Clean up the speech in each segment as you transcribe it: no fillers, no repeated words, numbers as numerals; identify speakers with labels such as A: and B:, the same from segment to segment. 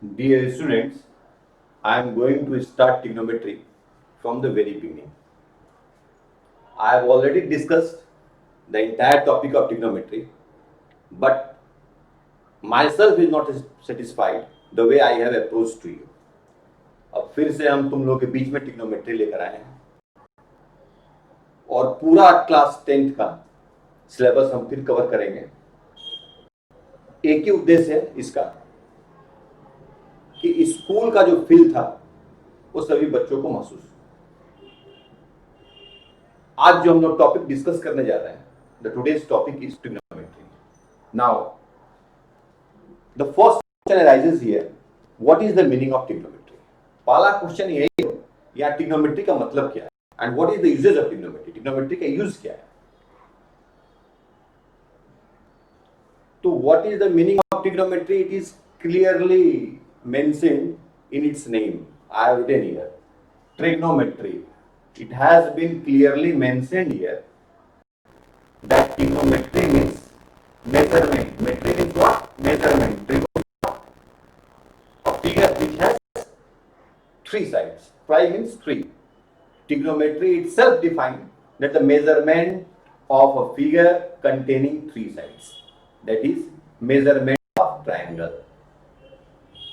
A: Dear students, I am going to start trigonometry from the very beginning. I have already discussed the entire topic of trigonometry, but myself is not satisfied the way I have approached to you. अब फिर से हम तुम लोग के बीच में trigonometry लेकर आए हैं और पूरा क्लास 10th का सिलेबस हम फिर कवर करेंगे। एक ही उद्देश्य है इसका कि स्कूल का जो फील था वो सभी बच्चों को महसूस हो। आज जो हम लोग टॉपिक डिस्कस करने जा रहे हैं, the today's topic is trigonometry. Now the first question arises here, what is the meaning of trigonometry. पहला क्वेश्चन यही है, या ट्रिग्नोमेट्री का मतलब क्या है and what is the usages of trigonometry. Trigonometry का यूज क्या है? तो what is the meaning of trigonometry? It is clearly mentioned in its name. I have written here trigonometry. It has been clearly mentioned here that trigonometry means measurement. Metry means what? Measurement. A figure which has three sides. Tri means three. Trigonometry itself defines that the measurement of a figure containing three sides. That is measurement of triangle.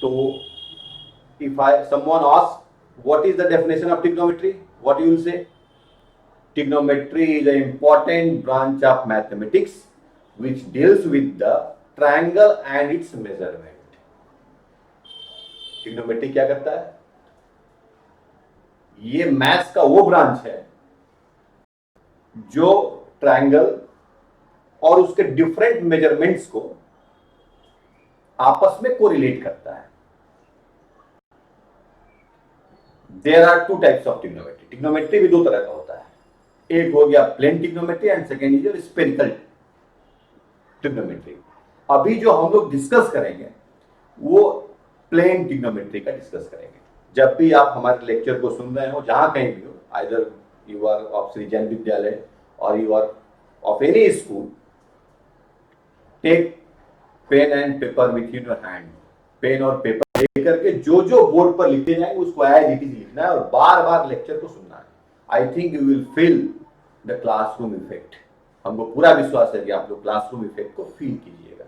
A: So, if someone asks what is the definition of trigonometry, what you will say? Trigonometry is an important branch of mathematics which deals with the triangle and its measurement. Trigonometry क्या करता है? ये maths का वो branch है जो triangle और उसके डिफरेंट मेजरमेंट्स को आपस में कोरिलेट करता है। There are two types of trigonometry. Trigonometry भी दो तरह का होता है, एक हो गया plane trigonometry and second is spherical trigonometry. अभी जो हम लोग डिस्कस करेंगे वो प्लेन ट्रिग्नोमेट्री का डिस्कस करेंगे। जब भी आप हमारे लेक्चर को सुन रहे हो, जहां कहीं भी हो, either you are of Shri Jain Vidyalaya और you are of any school, take pen and paper with in your hand. Pen और पेपर लेकर के जो जो बोर्ड पर लिखे जाएंगे उसको एज इट इज लिखना है और बार बार लेक्चर को सुनना है। I think you will feel the classroom effect. हमको पूरा विश्वास है कि आप लोग क्लासरूम इफेक्ट को फील कीजिएगा।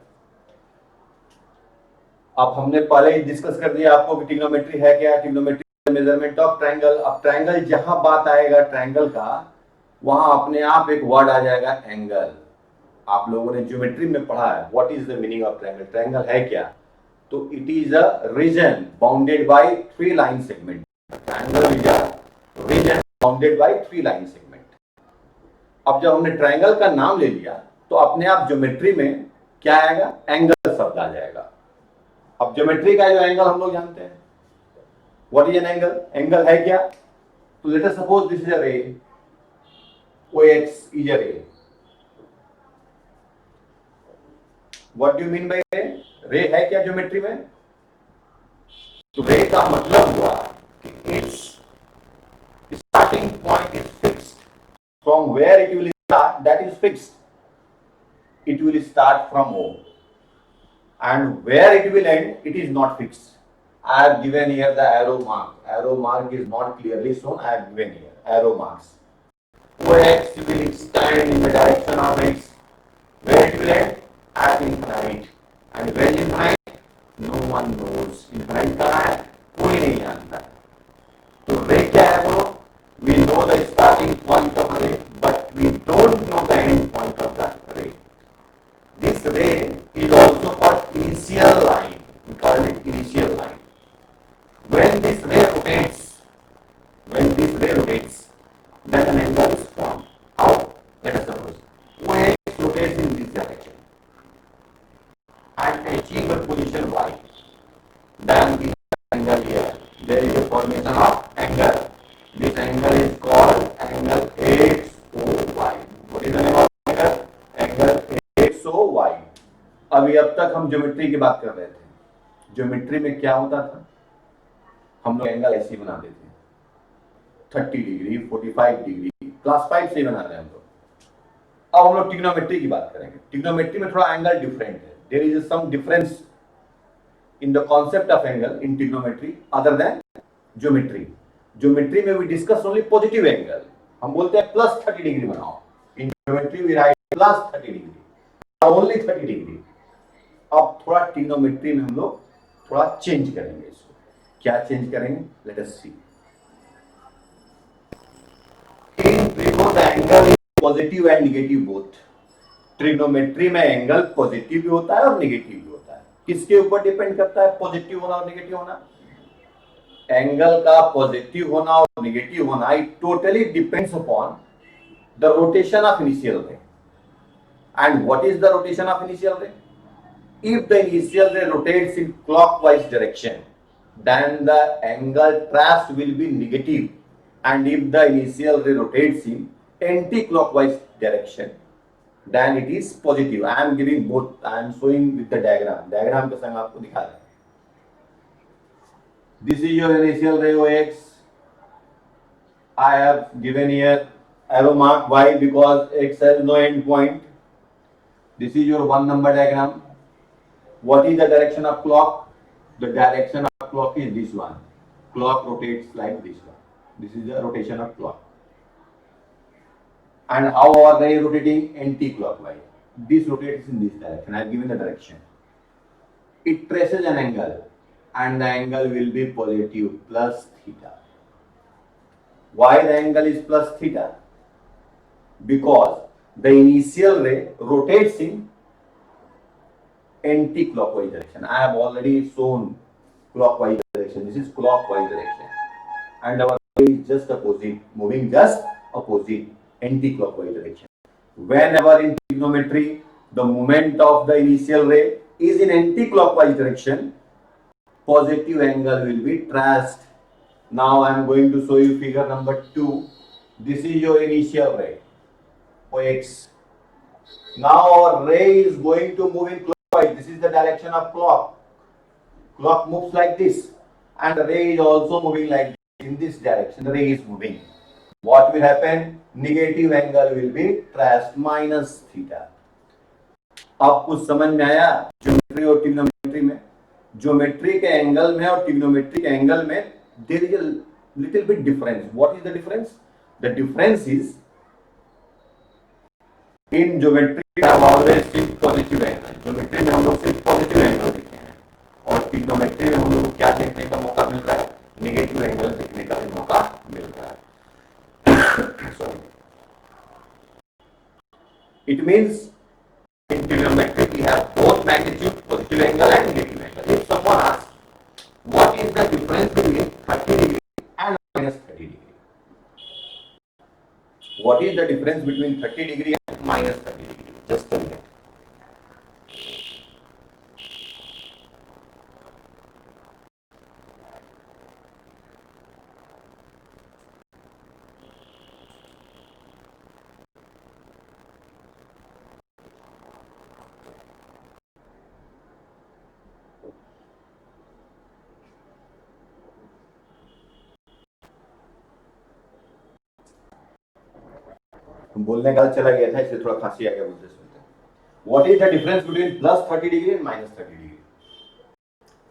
A: अब हमने पहले ही डिस्कस कर दिया आपको कि ट्रिग्नोमेट्री है क्या। Trigonometry measurement of triangle. अब ट्रायंगल जहां बात आएगा ट्रायंगल का, वहां अपने आप एक वर्ड आ जाएगा एंगल। आप लोगों ने ज्योमेट्री में पढ़ा है what is the meaning of triangle. Triangle है क्या? तो it is a region bounded by three line segment. Triangle is a region bounded by three line segment. अब जब हमने ट्रायंगल का नाम ले लिया तो अपने आप ज्योमेट्री में क्या आएगा? एंगल शब्द आ जाएगा। अब ज्योमेट्री का जो एंगल हम लोग जानते हैं, what is an angle? Angle है क्या? तो let us suppose this is a रे, OX इज अ रे। What do you mean by रे? रे है क्या ज्योमेट्री में? तो रे का मतलब हुआ कि its starting point is fixed. From where it will start, that is fixed. It will start from O and where it will end, it is not fixed. I have given here the arrow mark. Arrow mark is not clearly shown. I have given here arrow marks. OX will stand in the direction of X. Where it will end? At infinite. And when infinite, no one knows. Infinite कहाँ है? कोई नहीं जानता। तो रे क्या है वो? We know the starting point of ray, but we don't know the end point of the ray. This ray is also called initial line. We call it initial line. When this ray rotates, then an angle is formed. How? Let us suppose OX rotates in this direction and achieve a position Y. Then this angle here, there is a formation of angle. This angle is called angle XOY. What is the name of angle? Angle XOY. अभी अब तक हम geometry की बात कर रहे थे। Geometry में क्या होता था? हम लोग एंगल ऐसे बना देते हैं, 30 डिग्री, 45 डिग्री, क्लास 5 से बना रहे हैं हम लोग। अब हम लोग ट्रिग्नोमेट्री की बात करेंगे। ट्रिग्नोमेट्री में थोड़ा एंगल डिफरेंट है। There is some difference in the concept of angle in trigonometry other than geometry. Geometry में we discuss only positive angle. हम बोलते हैं plus 30 degree बनाओ. In geometry we write plus 30 degree. Only 30 degree. अब थोड़ा trigonometry में हम लोग थोड़ा चेंज करेंगे इसको. क्या चेंज करेंगे? Let us see. In trigo the angle is positive and negative both. Trigonometry में एंगल पॉजिटिव भी होता है और नेगेटिव भी होता है. किसके ऊपर डिपेंड करता है पॉजिटिव होना और नेगेटिव होना? एंगल का पॉजिटिव होना और नेगेटिव होना it totally depends upon the rotation of initial ray. And what is the rotation of initial ray? If the initial ray rotates in clockwise direction, then the angle traced will be negative. And if the initial ray rotates in anti-clockwise direction, then it is positive. I am giving both. I am showing with the diagram. Diagram के संग आपको दिखा रहे हैं. This is your initial ray OX. I have given here arrow mark Y because X has no end point. This is your 1 number diagram. What is the direction of clock? The direction of clock is this one. Clock rotates like this one. This is the rotation of clock. And how are they rotating? Anti-clockwise. This rotates in this direction. I have given the direction. It traces an angle, and the angle will be positive plus theta. Why the angle is plus theta? Because the initial ray rotates in anti-clockwise direction. I have already shown clockwise direction. This is clockwise direction, and our ray is just opposite, moving just opposite anti-clockwise direction. Whenever in trigonometry the moment of the initial ray is in anti-clockwise direction, positive angle will be traced. Now I am going to show you figure number 2. This is your initial ray OX. Now our ray is going to move in clockwise. This is the direction of clock. Clock moves like this, and the ray is also moving like this. In this direction, the ray is moving. What will happen? Negative angle will be traced minus theta. अब कुछ समझ में आया geometry और trigonometry में? Geometry के angle में और ट्रिग्नोमेट्री के एंगल में there is a little bit difference. What is the difference? The difference is in geometry we have always seen positive angle. Geometry में हम लोग सिर्फ पॉजिटिव एंगल देखते हैं और ट्रिग्नोमेट्री में हम लोग को क्या देखने का मौका मिल रहा है? नेगेटिव एंगल देखने का भी मौका मिल रहा है. Sorry. It means in trigonometry we have both magnitude, positive angle and negative angle. If someone asks what is the difference between 30 degree and minus 30 degree? What is the difference between 30 degree and minus 30 degree? Just a minute. बोलने का चला गया था इसलिए थोड़ा खांसी आ गया बोलते सुनते. What is the difference between plus 30 degree and minus 30 degree?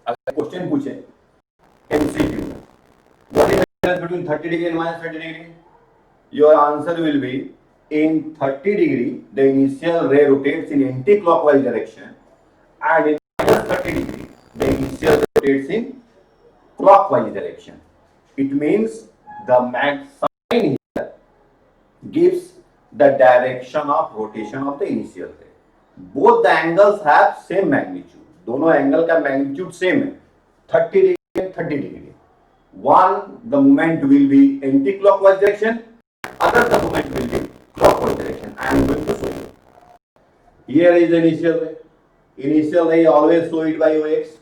A: अगर क्वेश्चन पूछे MCQ what is the difference between 30 degree and minus 30 degree? Your answer will be in 30 degree the initial ray rotates in anti-clockwise direction, and in minus 30 degree the initial ray rotates in clockwise direction. It means the sign here gives the direction of rotation of the initial ray. Both the angles have same magnitude. दोनों angle का magnitude same है 30 degree and 30 degree. One the moment will be anti-clockwise direction, other the moment will be clockwise direction. I am going to show you. Here is the initial ray. Initial ray always show it by OX.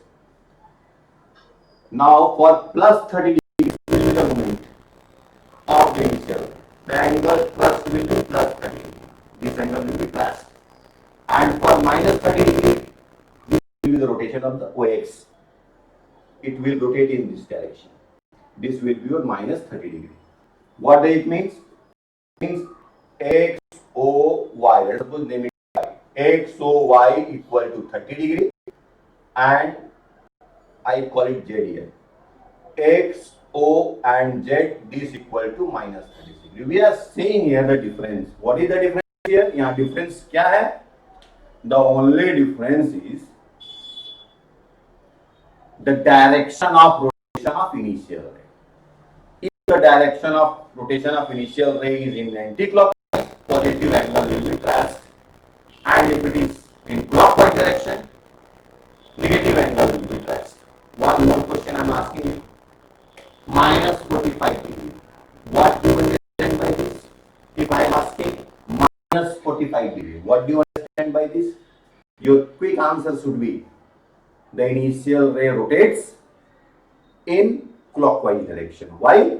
A: Now for plus 30 degrees will be the moment of the initial ray. The angle plus will be plus 30 degree. This angle will be plus. And for minus 30 degree, this will be the rotation of the OX. It will rotate in this direction. This will be your minus 30 degree. What does it means? It means X, O, Y. Let us suppose name it Y. X, O, Y equal to 30 degree and I call it Z here. X, O and Z, this equal to minus 36 degree. We are seeing here the difference. What is the difference here? यहाँ difference क्या है? The only difference is the direction of rotation of initial ray. If the direction of rotation of initial ray is in anti-clockwise, positive angle will be traced, and if it is in clockwise direction, negative angle will be traced. One more question I am asking you. Minus 45 degree. What do you understand by this? If I am asking minus 45 degree, what do you understand by this? Your quick answer should be the initial ray rotates in clockwise direction. Why?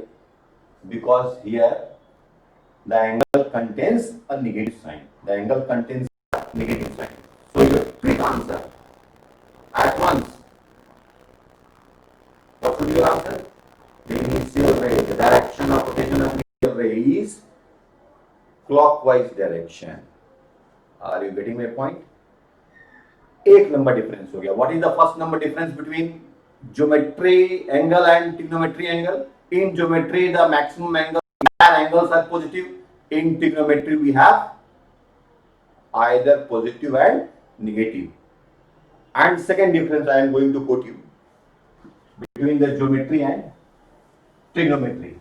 A: Because here the angle contains a negative sign. The angle contains a negative sign. So your quick answer at once. What should be your answer? The initial ray, the direction of rotation of initial ray is clockwise direction. Are you getting my point? एक number difference हो गया. What is the first number difference between geometry angle and trigonometry angle? In geometry, the maximum angle, entire angles are positive. In trigonometry, we have either positive and negative. And second difference I am going to quote you between the geometry and trigonometry.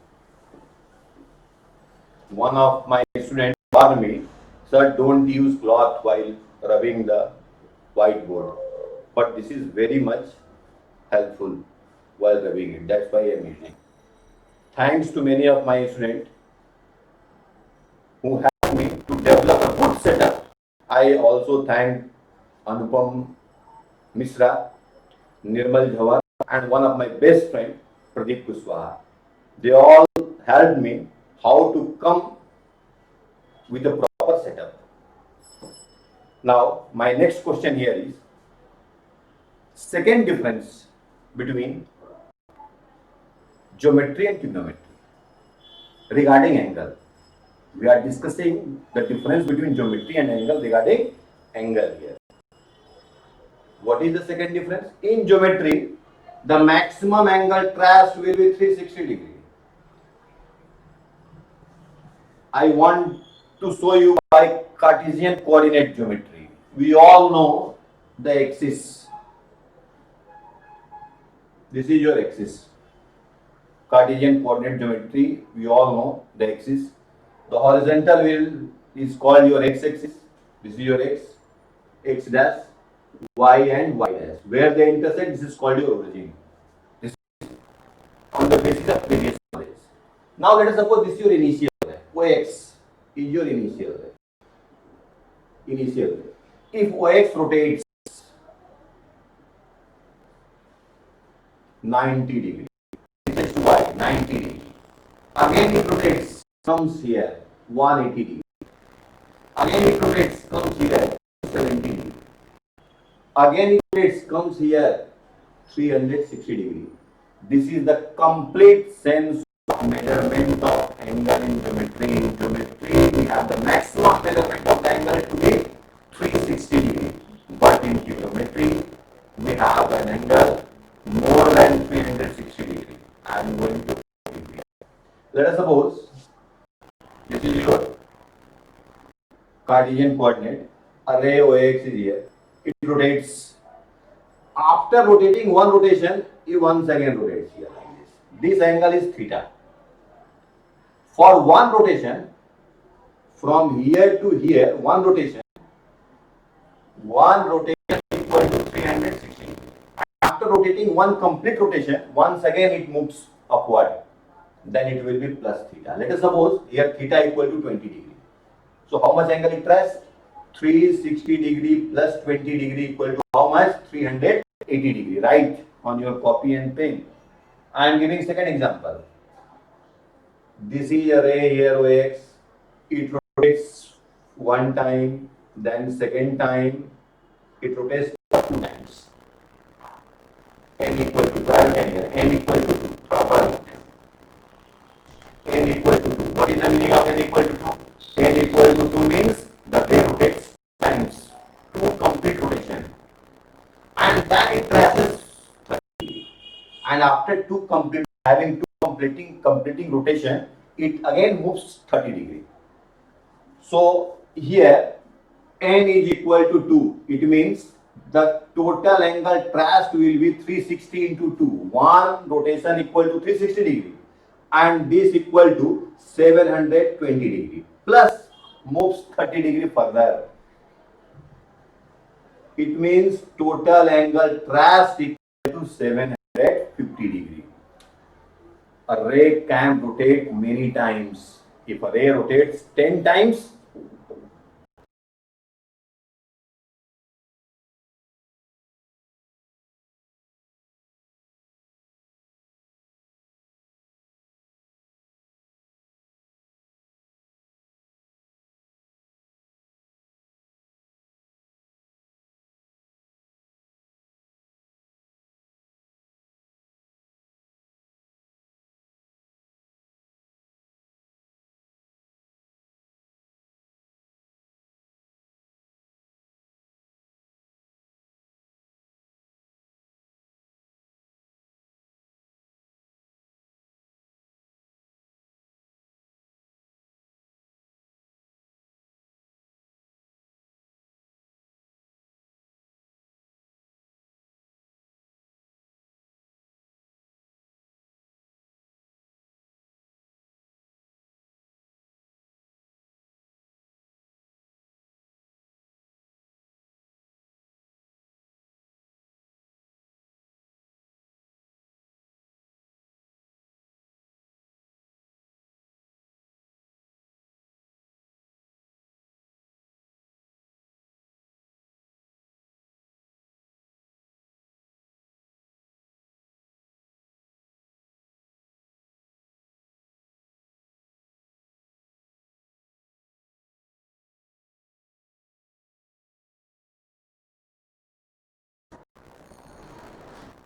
A: One of my students warned me, sir, don't use cloth while rubbing the whiteboard. But this is very much helpful while rubbing it. That's why I am using. Thanks to many of my students who helped me to develop a good setup. I also thank Anupam Misra, Nirmal Jhawar, and one of my best friend, Pradeep Kushwaha. They all helped me how to come with a proper setup. Now, my next question here is second difference between geometry and trigonometry regarding angle. We are discussing the difference between geometry and angle regarding angle here. What is the second difference? In geometry, the maximum angle traced will be 360 degree. I want to show you by Cartesian coordinate geometry. We all know the axis. This is your axis. Cartesian coordinate geometry, we all know the axis. The horizontal wheel is called your x-axis. This is your x dash, y and y dash. Where they intersect, this is called your origin. This is on the basis of previous knowledge. Now let us suppose this is your initial ray. OX is your initial ray. If OX rotates 90 degree, this is y, 90 degree. Again it rotates, comes here, 180 degree. Again it rotates, comes here, 70 degree. Again it rotates, comes here, 360 degree. This is the complete sense of measurement of angle in geometry. In geometry, we have the maximum measurement of the angle to be 360 degree. But in trigonometry, we have an angle more than 360 degree. I am going to let us suppose this is your Cartesian coordinate. Array OX is here. It rotates. After rotating one rotation, it once again rotates here like this. This angle is theta. For one rotation, from here to here, one rotation equal to 360. After rotating one complete rotation, once again it moves upward. Then it will be plus theta. Let us suppose here theta equal to 20 degree. So how much angle it tracks? 360 degree plus 20 degree equal to how much? 380 degree. Write on your copy and pen. I am giving second example. This is a ray here OX. It rotates one time, then second time. It rotates two times. N equal to 12 and here N equal to 2. Proper. N equal to 2. What is the meaning of N equal to 2? N equal to 2 means the ray rotates times 2 complete rotation. And then it traces 30 degree. and after having two completing rotation, it again moves 30 degree. So here n is equal to 2. It means the total angle traced will be 360 into 2. One rotation equal to 360 degree, and this equal to 720 degree plus moves 30 degree further. It means total angle traced equal to 750 degree. A ray can rotate many times. If a ray rotates 10 times,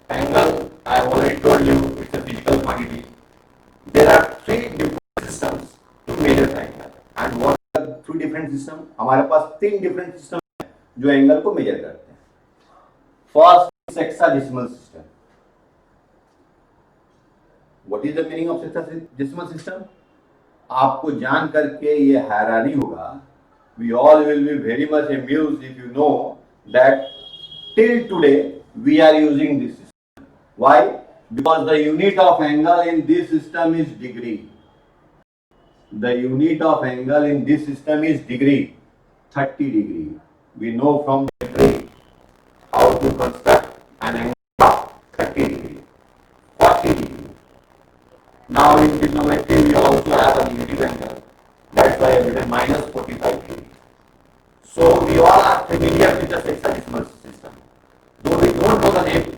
A: angle, I have already told you, it's a physical quantity. There are three different systems to measure the angle. And what are the three different systems? हमारे पास तीन different systems हैं जो angle को major करते हैं. First is hexadecimal system. What is the meaning of hexadecimal system? आपको जान करके ये हैरानी होगा. We all will be very much amused if you know that till today we are using this system. Why? Because the unit of angle in this system is degree. The unit of angle in this system is degree, 30 degree. We know from the tree how to construct an angle of 30 degree, 40 degree. Now in trigonometry we also have a negative angle. That's why I have written minus 45 degree. So we all are familiar with the hexadecimal system. Though we don't know the name,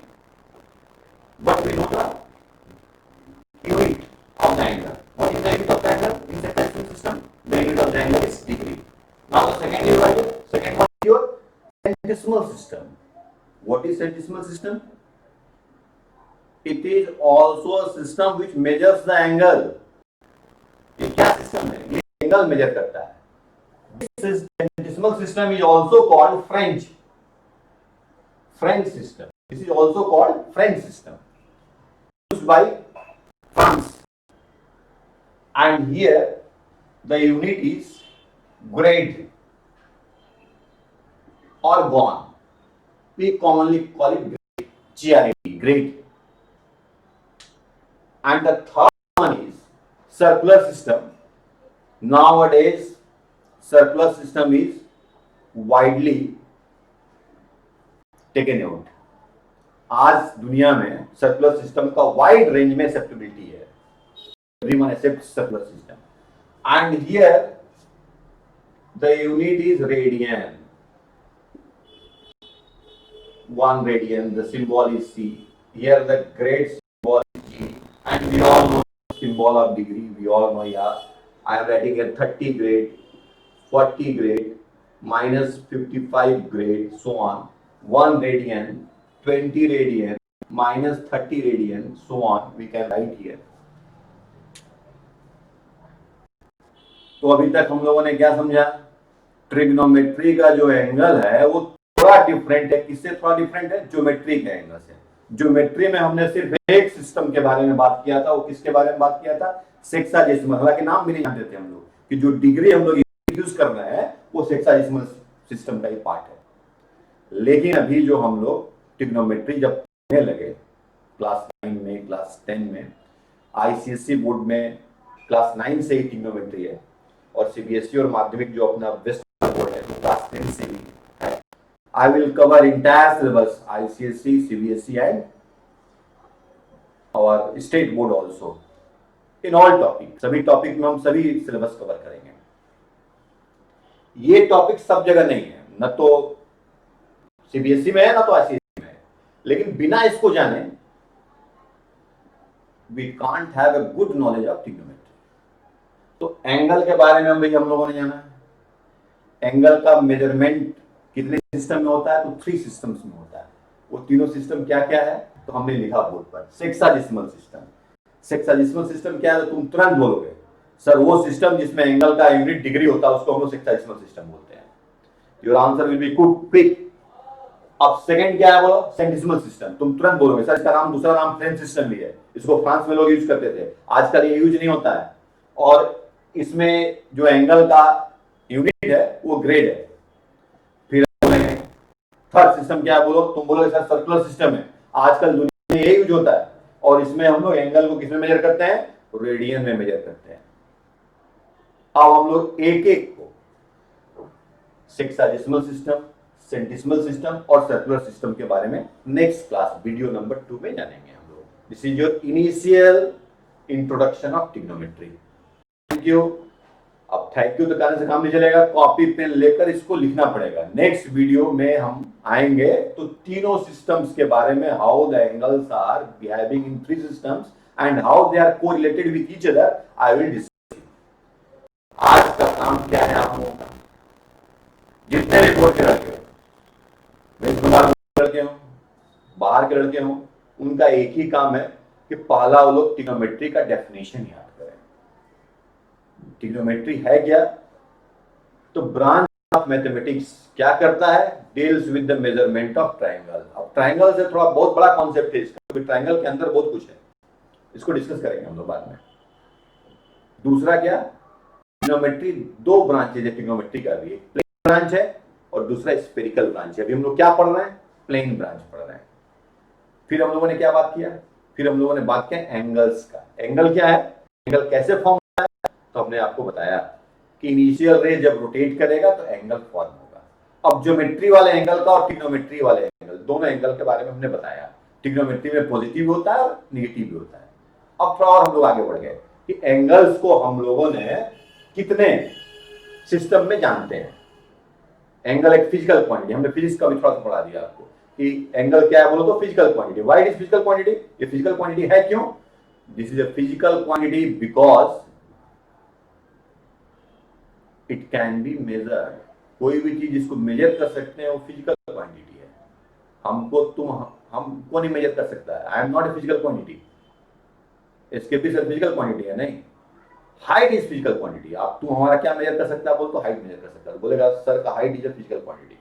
A: but we know the unit of the angle. What is the unit of the angle in the hexadecimal system? The unit of the angle is degree. Now the second one is your centesimal system. What is centesimal system? It is also a system which measures the angle. ये क्या system है? ये angle measure करता है. This centesimal system is also called French system. This is also called French system, used by France. And here the unit is grade or gon. We commonly call it grade, GRAD, grade. And the third one is circular system. Nowadays, circular system is widely taken out. आज दुनिया में circular system का wide range में acceptability है. Everyone accepts circular system. And here the unit is radian. 1 radian, the symbol is C. Here the grade symbol is G. And we all know the symbol of degree. We all know, yeah. I am writing here 30 grade, 40 grade, minus 55 grade, so on. 1 radian, 20 radian, minus 30 radian, so on. We can write here. तो अभी तक हम लोगों ने क्या समझा? Trigonometry का जो एंगल है वो थोड़ा डिफरेंट है. किससे थोड़ा डिफरेंट है? ज्योमेट्री के एंगल से. ज्योमेट्री में हमने सिर्फ एक सिस्टम के बारे में बात किया था। वो किसके बारे में बात किया था? सेक्साडेसिमल। हालांकि नाम भी नहीं जानते थे हम लोग कि जो डिग्री हम लोग यूज कर रहे हैं वो सेक्साडेसिमल सिस्टम का ही पार्ट है। लेकिन अभी जो हम लोग ट्रिग्नोमेट्री जब पढ़ने लगे क्लास 9 में, क्लास 10 में, आईसीएसई बोर्ड में क्लास 9 से ही ट्रिग्नोमेट्री है, और सीबीएसई और माध्यमिक जो अपना वेस्ट बोर्ड है तो क्लास 10 से भी है। I will cover entire syllabus, ICSE, CBSE and और state board also, in all topic. सभी टॉपिक में हम सभी सिलेबस कवर करेंगे। ये टॉपिक सब जगह नहीं है, न तो सीबीएसई में है ना तो आईसीएसई में है, लेकिन बिना इसको जाने we can't have a good knowledge of trigonometry. तो एंगल के बारे में हम लोगों ने जाना है। एंगल का मेजरमेंट कितने सिस्टम में होता है? तो 3 सिस्टम्स में होता है। वो तीनों सिस्टम क्या क्या है तो हमने लिखा बोर्ड पर, सेक्साडेसिमल सिस्टम। सेक्साडेसिमल सिस्टम क्या है तो तुम तुरंत बोलोगे सर वो सिस्टम जिसमें एंगल का यूनिट डिग्री होता है उसको हम लोग सेक्साडेसिमल सिस्टम बोलते हैं। Your answer will be quick. अब सेकंड क्या है वो? सेंटिसिमल सिस्टम। तुम तुरंत बोलोगे सर इसका नाम, दूसरा नाम फ्रेंच सिस्टम भी है, इसको फ्रांस में लोग यूज करते थे, आजकल ये यूज नहीं होता है। और इसमें जो एंगल का यूनिट है वो ग्रेड है। फिर थर्ड सिस्टम क्या है बोलो? तुम बोलोगे सर सर्कुलर सिस्टम है, आजकल दुनिया में ये यूज होता है, और इसमें हम लोग एंगल को किसमें मेजर करते हैं? रेडियन में मेजर करते हैं। अब हम लोग एक एक को सेक्साडेसिमल सिस्टम, सेंटिसिमल सिस्टम और सर्कुलर सिस्टम के बारे में नेक्स्ट क्लास वीडियो नंबर 2 में जानेंगे हम लोग। This is your initial introduction of trigonometry. Thank you. अब थैंक यू तो कहने से काम नहीं चलेगा, कॉपी पेन लेकर इसको लिखना पड़ेगा। नेक्स्ट वीडियो में हम आएंगे तो तीनों सिस्टम्स के बारे में, how the angles are behaving in 3 systems and how they are correlated with each other, I will discuss. आज का काम क्या है आप लोगों का? जितने भी बोर्ड के लड़के हो, वेस्ट बंगाल के लड़के हो, बाहर के लड़के हो, उनका एक ही काम है कि पहला वो लोग ट्रिग्नोमेट्री का डेफिनेशन याद करें। ट्रिग्नोमेट्री है क्या? तो ब्रांच ऑफ मैथमेटिक्स क्या करता है? Deals with the measurement of triangle. अब ट्रायंगल से थोड़ा बहुत बड़ा कॉन्सेप्ट है इसका, क्योंकि ट्रायंगल के अंदर बहुत कुछ है, इसको डिस्कस करेंगे हम लोग बाद में। दूसरा क्या? ट्रिग्नोमेट्री 2 ब्रांचेज है ट्रिग्नोमेट्री का भी, एक प्लेन ब्रांच है और दूसरा स्फेरिकल ब्रांच है। अभी हम लोग क्या पढ़ रहे हैं? प्लेन ब्रांच पढ़ रहे हैं। फिर हम लोगों ने क्या बात किया? फिर हम लोगों ने बात किया एंगल्स का। एंगल क्या है? एंगल कैसे फॉर्म होता है? तो हमने आपको बताया कि इनिशियल रे जब रोटेट करेगा तो एंगल फॉर्म होगा। अब ज्योमेट्री वाले एंगल का और ट्रिग्नोमेट्री वाले एंगल, दोनों एंगल के बारे में हमने बताया। ट्रिग्नोमेट्री में पॉजिटिव होता है और निगेटिव भी होता है। अब थोड़ा और हम लोग आगे बढ़ गए कि एंगल्स को हम लोगों ने कितने सिस्टम में जानते हैं। एंगल एक फिजिकल क्वांटिटी, हमने फिजिक्स का भी थोड़ा सा पढ़ा दिया आपको कि एंगल क्या है बोलो तो physical quantity. Why it is physical quantity? ये फिजिकल क्वांटिटी है क्यों? This is a physical quantity because it can be measured. कोई भी चीज जिसको मेजर कर सकते हैं वो फिजिकल क्वांटिटी है। हमको नहीं मेजर कर सकता है। I am not a physical quantity. इसके भी सर फिजिकल क्वांटिटी है नहीं। Height is physical quantity. आप तू हमारा क्या मेजर कर सकता है बोल तो हाइट मेजर कर सकता है, बोलेगा सर का height is a physical quantity.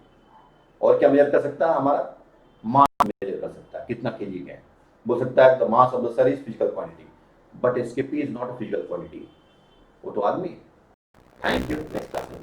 A: और क्या मेजर कर सकता है? हमारा मास मेजर कर सकता है, कितना केजी है बोल सकता है। The mass of the sir is physical quantity, but SKP is not a physical quantity, वो तो आदमी है। Thank you. नेक्स्ट क्लास में